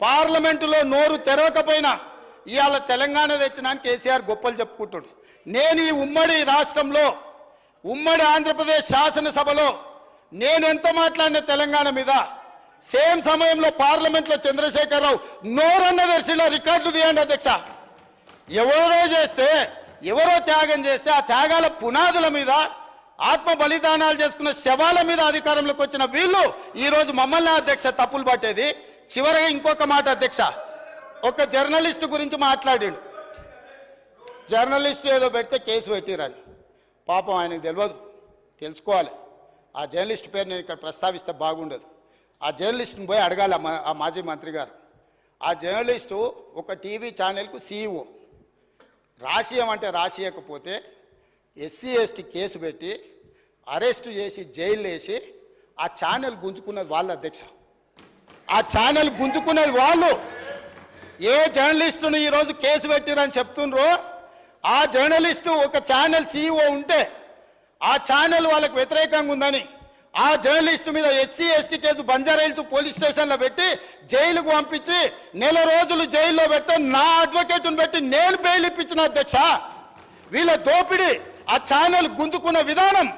పార్లమెంటులో నోరు తెరవకపోయినా ఇవాళ తెలంగాణ తెచ్చినాను కేసీఆర్ గొప్పలు చెప్పుకుంటాడు. నేను ఈ ఉమ్మడి రాష్ట్రంలో ఉమ్మడి ఆంధ్రప్రదేశ్ శాసనసభలో నేను ఎంత మాట్లాడిన తెలంగాణ మీద సేమ్ సమయంలో పార్లమెంట్లో చంద్రశేఖరరావు నోరన్న దర్శిలో రికార్డు తీయండి అధ్యక్ష. ఎవరో చేస్తే ఎవరో త్యాగం చేస్తే ఆ త్యాగాల పునాదుల మీద ఆత్మ బలిదానాలు చేసుకున్న శవాల మీద అధికారంలోకి వచ్చిన వీళ్ళు ఈరోజు మమ్మల్ని అధ్యక్ష తప్పులు పట్టేది. చివరిగా ఇంకొక మాట అధ్యక్ష, ఒక జర్నలిస్టు గురించి మాట్లాడాడు. జర్నలిస్టు ఏదో పెడితే కేసు పెట్టిరని. పాపం ఆయనకు తెలియదు, తెలుసుకోవాలి. ఆ జర్నలిస్ట్ పేరు నేను ఇక్కడ ప్రస్తావిస్తే బాగుండదు. ఆ జర్నలిస్ట్ని పోయి అడగాలి ఆ మాజీ మంత్రి గారు. ఆ జర్నలిస్టు ఒక టీవీ ఛానల్కు CEO. రాసియమంటే రాసియకపోతే SC ST కేసు పెట్టి అరెస్టు చేసి జైలు వేసి ఆ ఛానల్ గుంజుకున్నది వాళ్ళు అధ్యక్ష. ఆ ఛానల్ గుంజుకున్నది వాళ్ళు. ఏ జర్నలిస్టును ఈరోజు కేసు పెట్టిరని చెప్తుండ్రో ఆ జర్నలిస్టు ఒక ఛానల్ CEO ఉంటే ఆ ఛానల్ వాళ్ళకు వ్యతిరేకంగా ఉందని ఆ జర్నలిస్టు మీద SC ST case Banjara Hills police స్టేషన్లో పెట్టి జైలుకు పంపించి నెల రోజులు జైల్లో పెడితే నా అడ్వకేట్ను పెట్టి నేను బెయిల్ ఇప్పించిన అధ్యక్ష. వీళ్ళ దోపిడీ ఆ ఛానల్ గుంజుకున్న విధానం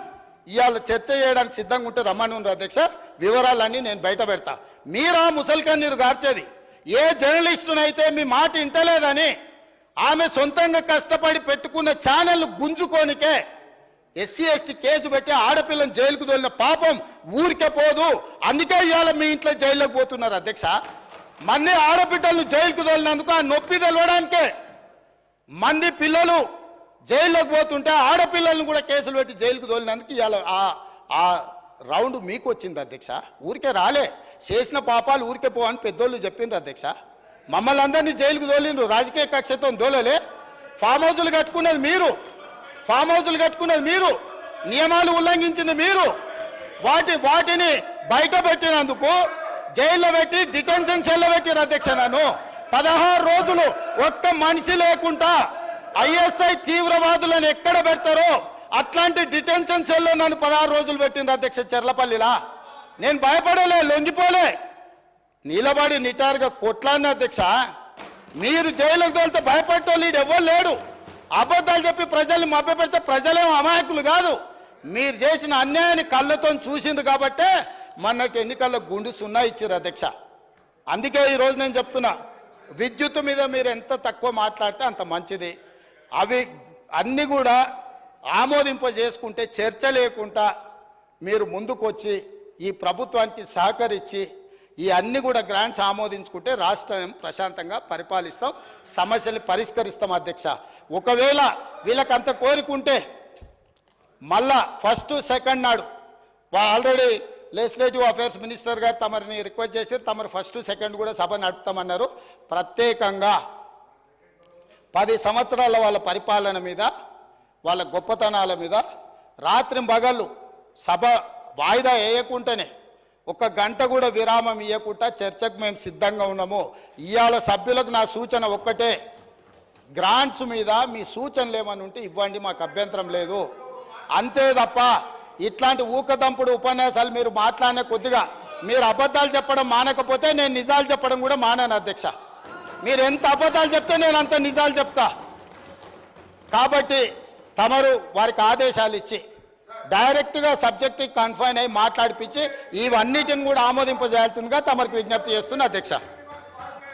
ఇవాళ చర్చ చేయడానికి సిద్ధంగా ఉంటే రమ్మని ఉన్నారు అధ్యక్ష. వివరాలన్నీ నేను బయట పెడతా. మీరా ముసల్కన్నీరు గార్చేది ఏ జర్నలిస్టునైతే మీ మాట ఇంటలేదని ఆమె సొంతంగా కష్టపడి పెట్టుకున్న ఛానల్ గుంజుకోనికే SC ST కేసు పెట్టి ఆడపిల్లని జైలుకు తోలిన పాపం ఊరికే పోదు. అందుకే ఇవాళ మీ ఇంట్లో జైల్లోకి పోతున్నారు అధ్యక్ష. మంది ఆడబిడ్డలను జైలుకు తోలినందుకు ఆ నొప్పి తెలవడానికే మంది పిల్లలు జైల్లోకి పోతుంటే ఆడపిల్లలను కూడా కేసులు పెట్టి జైలుకు తోలినందుకు ఇవాళ ఆ రౌండ్ మీకు వచ్చింది అధ్యక్ష. ఊరికే రాలే, చేసిన పాపాలు ఊరికే పోవని పెద్దోళ్ళు చెప్పిండ్రు అధ్యక్ష. మమ్మల్ని అందరినీ జైలుకు తోలిండ్రు, రాజకీయ కక్షతో తోలలే. ఫామ్ హౌజులు కట్టుకున్నది మీరు, ఫామ్ హౌజులు కట్టుకున్నది మీరు, నియమాలు ఉల్లంఘించింది మీరు. వాటిని బయట పెట్టినందుకు జైల్లో పెట్టి డిటెన్షన్ సెల్లో పెట్టిన అధ్యక్ష. నన్ను 16 రోజులు ఒక్క మనిషి లేకుండా ISI తీవ్రవాదులను ఎక్కడ పెడతారో అట్లాంటి డిటెన్షన్ సెల్లో నన్ను 16 రోజులు పెట్టింది అధ్యక్ష చెర్లపల్లిలా. నేను భయపడలే, లొంగిపోలే, నిలబడి నిటారుగా కొట్లాడిన అధ్యక్ష. మీరు జైలుకు తోలితే భయపడటోళ్ళు ఎవ్వరు లేడు. అబద్ధాలు చెప్పి ప్రజల్ని మభ్యపెడితే ప్రజలేమో అమాయకులు కాదు. మీరు చేసిన అన్యాయాన్ని కళ్ళతో చూసిండ్రు కాబట్టే మనకు ఎన్నికల్లో గుండు సున్నా ఇచ్చారు అధ్యక్ష. అందుకే ఈరోజు నేను చెప్తున్నా, విద్యుత్ మీద మీరు ఎంత తక్కువ మాట్లాడితే అంత మంచిది. అవి అన్నీ కూడా ఆమోదింపజేసుకుంటే చర్చ లేకుండా మీరు ముందుకొచ్చి ఈ ప్రభుత్వానికి సహకరించి ఈ అన్ని కూడా గ్రాంట్స్ ఆమోదించుకుంటే రాష్ట్రం ప్రశాంతంగా పరిపాలిస్తాం, సమస్యలు పరిష్కరిస్తాం అధ్యక్ష. ఒకవేళ వీళ్ళకి అంత కోరికుంటే మళ్ళా 1st 2nd నాడు ఆల్రెడీ లెజిస్లేటివ్ అఫేర్స్ మినిస్టర్ గారు తమరిని రిక్వెస్ట్ చేసి తమరు 1st 2nd కూడా సభ నడుపుతామన్నారు. ప్రత్యేకంగా 10 సంవత్సరాల వాళ్ళ పరిపాలన మీద, వాళ్ళ గొప్పతనాల మీద రాత్రింబగళ్ళు సభ వాయిదా వేయకుండానే 1 గంట కూడా విరామం ఇవ్వకుండా చర్చకు మేము సిద్ధంగా ఉన్నాము. ఇవాళ సభ్యులకు నా సూచన ఒక్కటే, గ్రాంట్స్ మీద మీ సూచనలు ఏమని ఉంటే ఇవ్వండి, మాకు అభ్యంతరం లేదు. అంతే తప్ప ఇట్లాంటి ఊకదంపుడు ఉపన్యాసాలు మీరు మాట్లాడిన కొద్దిగా మీరు అబద్ధాలు చెప్పడం మానకపోతే నేను నిజాలు చెప్పడం కూడా మానాను అధ్యక్ష. మీరు ఎంత అబద్ధాలు చెప్తే నేను అంత నిజాలు చెప్తా. కాబట్టి తమరు వారికి ఆదేశాలు ఇచ్చి డైరెక్ట్గా సబ్జెక్ట్కి కన్ఫైన్ అయ్యి మాట్లాడిపించి ఇవన్నిటిని కూడా ఆమోదింపజేయాల్సిందిగా తమరికి విజ్ఞప్తి చేస్తున్నా అధ్యక్ష.